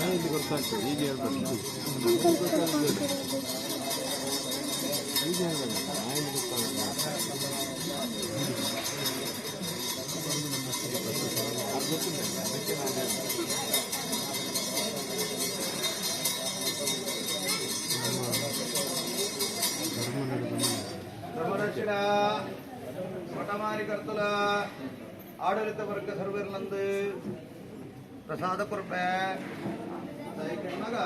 ಇಲ್ಲಿ ಗೊತ್ತಾಗ್ತದೆ ಈಗ ಹೇಳ್ಬೇಕು ಈಗ ಹೇಳ್ಬೇಕು ನಾಯಿಲಿ ಧರ್ಮರಕ್ಷಣ ಮಠಮಾರಿಕರ್ತುಲ ಆಡಳಿತ ವರ್ಗ ಸರ್ವರ್ಲಂದು ಪ್ರಸಾದ ಕೊರಪೆ ಕೆಣ್ಣಗ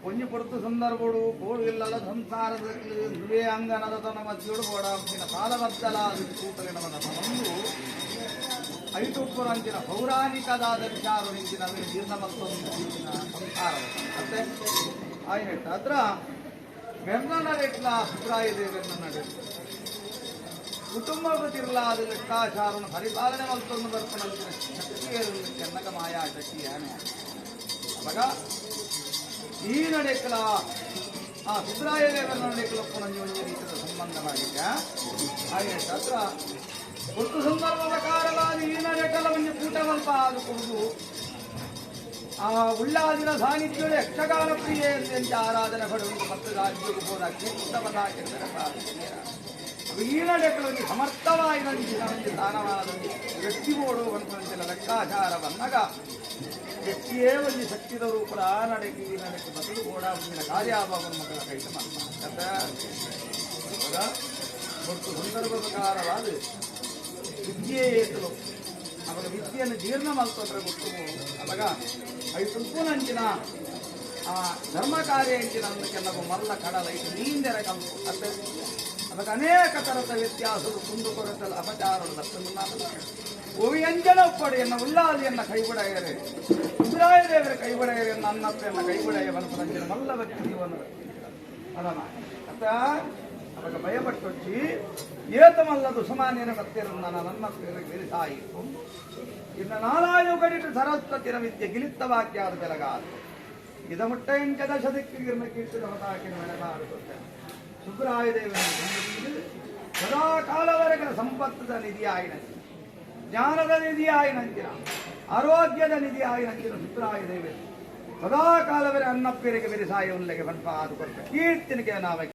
ಕೊಂಚು ಪೊಡುತ್ತು ಸಂದರ್ಭಗಳು ಕೋಡು ಇಲ್ಲದ ಸಂಸಾರದಲ್ಲಿ ನುವೇ ಅಂಗನದ ಮಧ್ಯೋಡು ಓಡಾಂಪಿನ ಕಾಲಬದ್ದಲ ಕೂಟಲೆ ನಮನ ಒಂದು ಐಟುಪ್ಪುರಂಚಿನ ಪೌರಾಣಿಕದಾದ ವಿಚಾರ ನಿಂತಿನ ಜೀರ್ಣ ಮತ್ತೊಂದು ಸಂಸಾರ ಮತ್ತೆ ಆಯ್ತು ಅದ್ರ ವೆರ್ನಡೆಟ್ಲ ಅಭಿಪ್ರಾಯ ಇದೆ ವೆರ್ನಡೆ ಕುಟುಂಬದ ತಿರ್ಲಾದ ಲೆಕ್ಕಾಚಾರವನ್ನು ಪರಿಪಾಲನೆ ಮಲ್ತೊಂದು ಬರ್ಕೊಂಡಂತಿನ ಶಕ್ತಿಯ ಚೆನ್ನಕ ಮಾಯಾ ಶಕ್ತಿಯಾನೆ ಅವಾಗ ಈ ನಡೆಕಲ ಆ ಸುಬ್ರಾಯದೇವರ ನಡೆಕಲಪ್ಪು ನಂಜು ಒಂದು ರೀತಿಯ ಸಂಬಂಧವಾಗಿದೆ ಹಾಗೆ ಹತ್ರ ಒಟ್ಟು ಸಂದರ್ಭ ಪ್ರಕಾರವಾದ ಈ ನಡೆಕಲ ಒಂದು ಕೂಟವಲ್ಪ ಆದುಕೊಂಡು ಆ ಉಳ್ಳಾದಿನ ಸಾನ್ನಿಧ್ಯದ ಯಕ್ಷಗಾನ ಪ್ರಿಯೆ ಎಂತ ಆರಾಧನೆ ಪಡುವುದು ಮತ್ತು ರಾಜ್ಯಕ್ಕೂ ಹೋದ ಕೀರ್ತವನ್ನ ಈ ನಡೆಕಲಲ್ಲಿ ಸಮರ್ಥವಾಗಿ ನಂದಿಸಿ ದಾನವಾದಂತೆ ವ್ಯಕ್ತಿ ಓಡುವಂತಹ ಲೆಕ್ಕಾಚಾರವನ್ನಗ ವ್ಯಕ್ತಿಯೇ ಒಂದು ಶಕ್ತಿದ ರೂಪದ ನಡೆಗೆ ಈ ನಡೆಗೆ ಬದಲು ಓಡಾಡಿನ ಕಾರ್ಯಾಭಾವನ ಮಕ್ಕಳ ಕೈತ ಮಾಡ್ತಾರೆ ಒಟ್ಟು ಸಂದರ್ಭ ಪ್ರಕಾರವಾದ ವಿದ್ಯೆ ಏತಲು ಅವಾಗ ವಿದ್ಯೆಯನ್ನು ಜೀರ್ಣ ಮಾಡ್ಕೊಂಡ್ರೆ ಗೊತ್ತು ಅವಾಗ ಐದು ಸ್ವಲ್ಪ ನಂಚಿನ ಆ ಧರ್ಮ ಕಾರ್ಯ ಎಂಚಿನ ಕೆಲವು ಮಲ್ಲ ಕಡಲ ಇದು ನೀಂದೆರ ಕಲ್ಪು ಅತ್ತೆ ಅವಾಗ ಅನೇಕ ತರದ ವ್ಯತ್ಯಾಸಗಳು ಕುಂದುಕೊರತಲ್ಲ ಅಪಚಾರದ ಓವಿಯಂಜನ ಪಡೆಯನ್ನ ಉಲ್ಲಾದಿಯನ್ನ ಕೈಬಿಡೆಯರೆ ಸುಬ್ರಾಯದೇವರ ಕೈಬಿಡೆಯರೆ ನನ್ನಪ್ಪೆಯನ್ನ ಕೈಬಿಡೆಯವನು ನಂಚಿನ ಮಲ್ಲ ವ್ಯಕ್ತಿಯನ್ನು ಅದನ್ನ ಅತ್ತ ಅವಾಗ ಭಯಪಟ್ಟೊಚ್ಚಿ ಏತಮಲ್ಲದು ಸುಮಾನ್ಯನ ಭಕ್ತಿಯರನ್ನ ನನ್ನ ಬೆರೆಸಾಯಿತು ಇನ್ನು ನಾಲಾಯು ಕಡಿಟ್ಟು ಸರಸ್ವತಿನ ವಿದ್ಯೆ ಗಿಲಿತ್ತ ವಾಕ್ಯಾದ ಬೆಲಗಾದು ಇದ ಮುಟ್ಟ ಎಂಟದ ಶತಕ್ಕಿಗಿರ್ನ ಕೀರ್ತಿದ ಹೊತಾಕಿನ ಮೆಣಬಾರುತ್ತದೆ ಸುಬ್ರಾಯದೇವನ ಸದಾ ಕಾಲವರೆಗಿನ ಸಂಪತ್ತದ ನಿಧಿಯಾಗಿ ನಂಚಿನ ಜ್ಞಾನದ ನಿಧಿಯಾಗಿ ನಂಚಿನ ಆರೋಗ್ಯದ ನಿಧಿಯಾಗಿ ನಂಚಿನ ಸುಬ್ರಾಯದೇವ ಸದಾ ಕಾಲವರೆ ಅನ್ನಪ್ಪೆರಿಗೆ ಬೆರೆಸಾಯ ಉಲ್ಲೆಗೆ ಬಂಪ ಆದು ಕೊಡ್ತಾರೆ ಕೀರ್ತಿನಿಗೆ ನಾವ